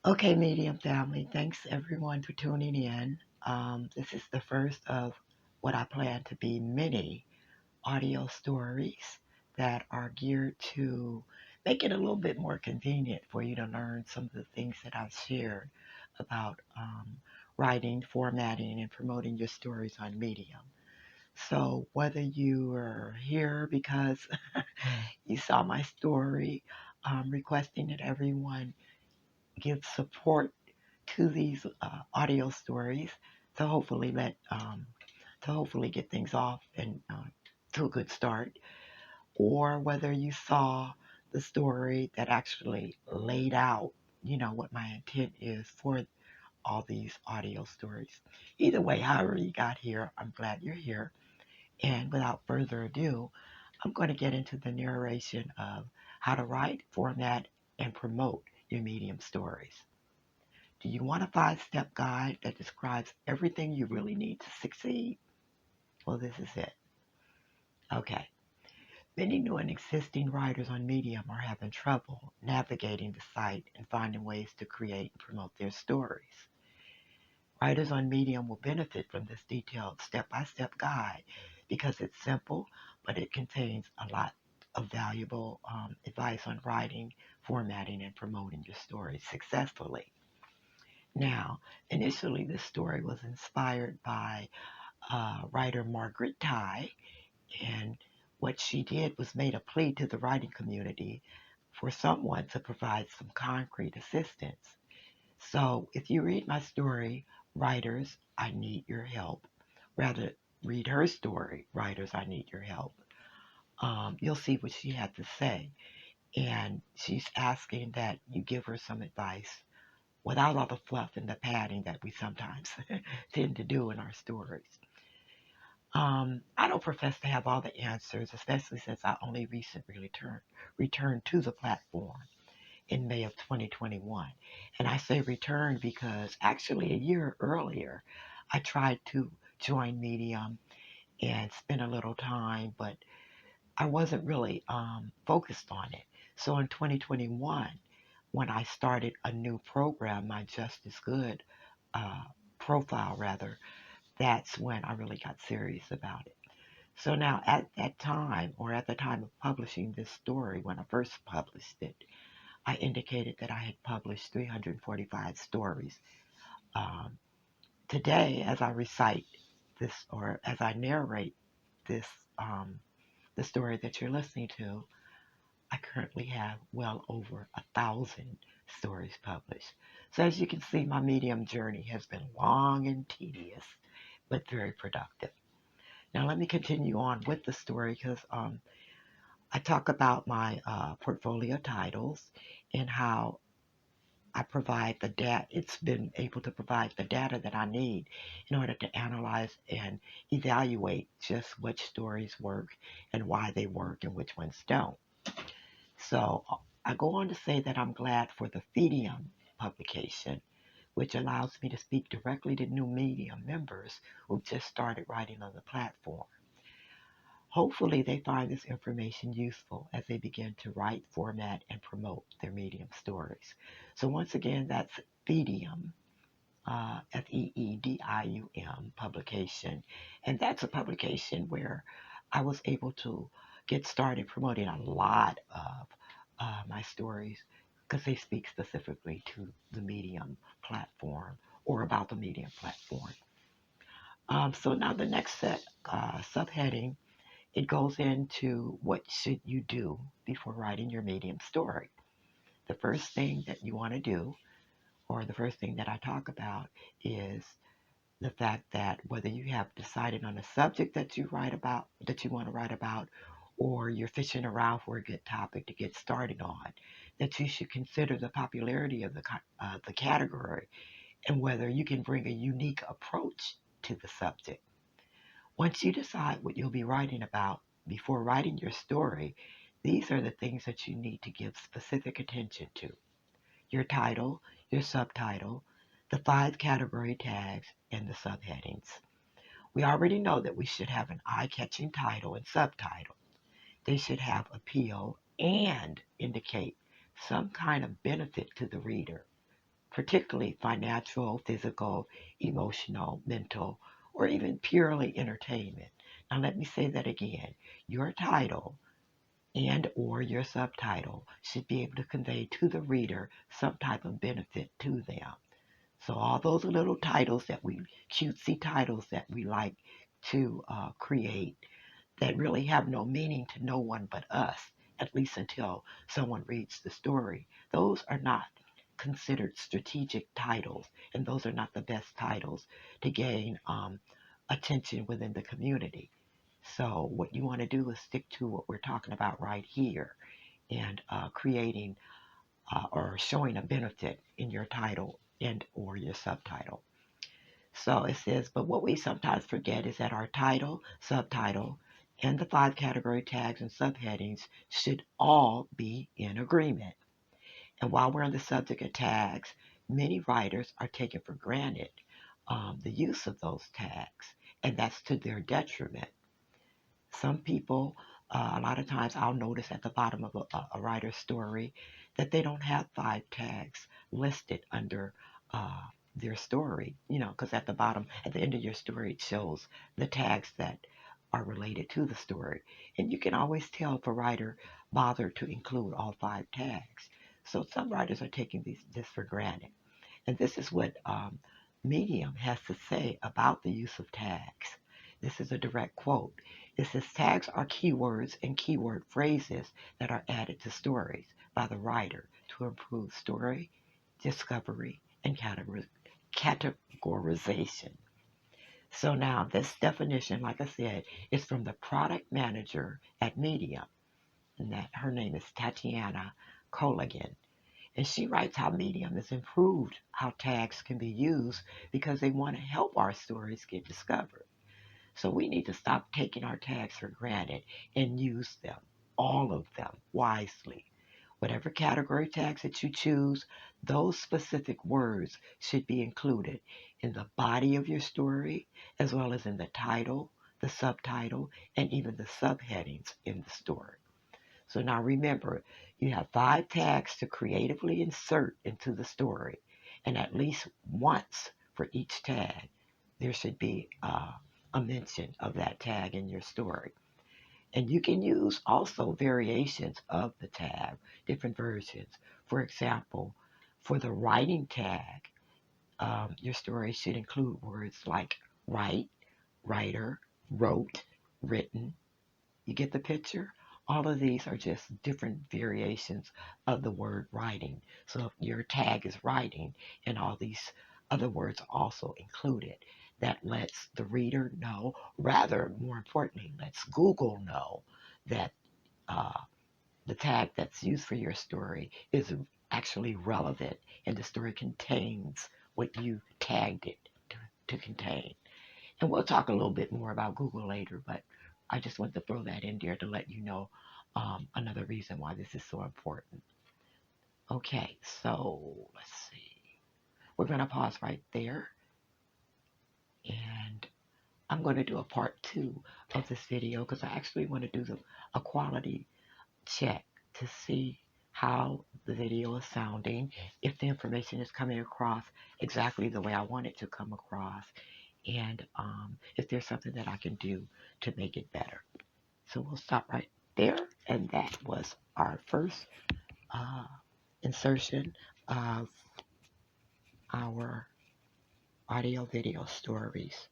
Okay, Medium family, thanks everyone for tuning in. This is the first of what I plan to be many audio stories that are geared to make it a little bit more convenient for you to learn some of the things that I've shared about writing, formatting, and promoting your stories on Medium. So, whether you are here because you saw my story requesting that everyone give support to these audio stories to hopefully to hopefully get things off and to a good start, or whether you saw the story that actually laid out, what my intent is for all these audio stories. Either way, however you got here, I'm glad you're here. And without further ado, I'm going to get into the narration of how to write, format, and promote your medium stories. Do you want a 5-step guide that describes everything you really need to succeed? Well, this is it. Okay. Many new and existing writers on Medium are having trouble navigating the site and finding ways to create and promote their stories. Writers on Medium will benefit from this detailed step-by-step guide because it's simple, but it contains a lot of valuable advice on writing, formatting, and promoting your stories successfully. Now, initially, this story was inspired by writer Margaret Ty, and what she did was made a plea to the writing community for someone to provide some concrete assistance. So, if you read my story, Writers, I Need Your Help, rather read her story, Writers, I Need Your Help, you'll see what she had to say. And she's asking that you give her some advice without all the fluff and the padding that we sometimes tend to do in our stories. I don't profess to have all the answers, especially since I only recently returned to the platform in May of 2021. And I say return because actually a year earlier, I tried to join Medium and spend a little time, but I wasn't really focused on it. So in 2021, when I started a new program, my Just as Good uh, profile, rather, that's when I really got serious about it. So now at that time, or at the time of publishing this story, when I first published it, I indicated that I had published 345 stories. Um, Today, as I recite this, or as I narrate this, um, the story that you're listening to, I currently have well over 1,000 stories published. So as you can see, my medium journey has been long and tedious, but very productive. Now let me continue on with the story because I talk about my portfolio titles and how I provide the data. It's been able to provide the data that I need in order to analyze and evaluate just which stories work and why they work and which ones don't. So I go on to say that I'm glad for the Medium publication, which allows me to speak directly to new Medium members who've just started writing on the platform. Hopefully, they find this information useful as they begin to write, format, and promote their Medium stories. So, once again, that's Medium, Feedium publication. And that's a publication where I was able to get started promoting a lot of my stories because they speak specifically to the Medium platform or about the Medium platform. So now the next subheading, it goes into what should you do before writing your medium story. The first thing that you want to do, or the first thing that I talk about, is the fact that whether you have decided on a subject that you write about, that you want to write about, or you're fishing around for a good topic to get started on, that you should consider the popularity of the category and whether you can bring a unique approach to the subject. Once you decide what you'll be writing about before writing your story, these are the things that you need to give specific attention to: your title, your subtitle, the 5 category tags, and the subheadings. We already know that we should have an eye catching title and subtitle. They should have appeal and indicate some kind of benefit to the reader, particularly financial, physical, emotional, mental, or even purely entertainment. Now let me say that again. Your title and or your subtitle should be able to convey to the reader some type of benefit to them. So all those little titles cutesy titles that we like to create that really have no meaning to no one but us, at least until someone reads the story. Those are not considered strategic titles, and those are not the best titles to gain attention within the community. So what you want to do is stick to what we're talking about right here and creating or showing a benefit in your title and or your subtitle. So it says, but what we sometimes forget is that our title, subtitle, and the 5 category tags and subheadings should all be in agreement. And while we're on the subject of tags, many writers are taking for granted the use of those tags, and that's to their detriment. Some people, a lot of times I'll notice at the bottom of a writer's story that they don't have 5 tags listed under uh, their story, because at the bottom, at the end of your story, it shows the tags that are related to the story. And you can always tell if a writer bothered to include all 5 tags. So some writers are taking this for granted. And this is what Medium has to say about the use of tags. This is a direct quote. It says tags are keywords and keyword phrases that are added to stories by the writer to improve story discovery and categorization. So now this definition, like I said, is from the product manager at Medium, and that her name is Tatiana Coligan. And she writes how Medium has improved how tags can be used because they want to help our stories get discovered. So we need to stop taking our tags for granted and use them, all of them, wisely. Whatever category tags that you choose, those specific words should be included in the body of your story, as well as in the title, the subtitle, and even the subheadings in the story. So now remember, you have 5 tags to creatively insert into the story, and at least once for each tag, there should be a mention of that tag in your story. And you can use also variations of the tag, different versions. For example, for the writing tag, your story should include words like write, writer, wrote, written. You get the picture? All of these are just different variations of the word writing. So if your tag is writing and all these other words also included, that lets the reader know, rather, more importantly, lets Google know that uh, the tag that's used for your story is actually relevant and the story contains what you tagged it to contain. And we'll talk a little bit more about Google later, but I just want to throw that in there to let you know another reason why this is so important. Okay, so let's see. We're going to pause right there, and I'm going to do a part 2 of this video because I actually want to do a quality check to see how the video is sounding, if the information is coming across exactly the way I want it to come across, and if there's something that I can do to make it better. So we'll stop right there, and that was our first uh, insertion of our audio video stories.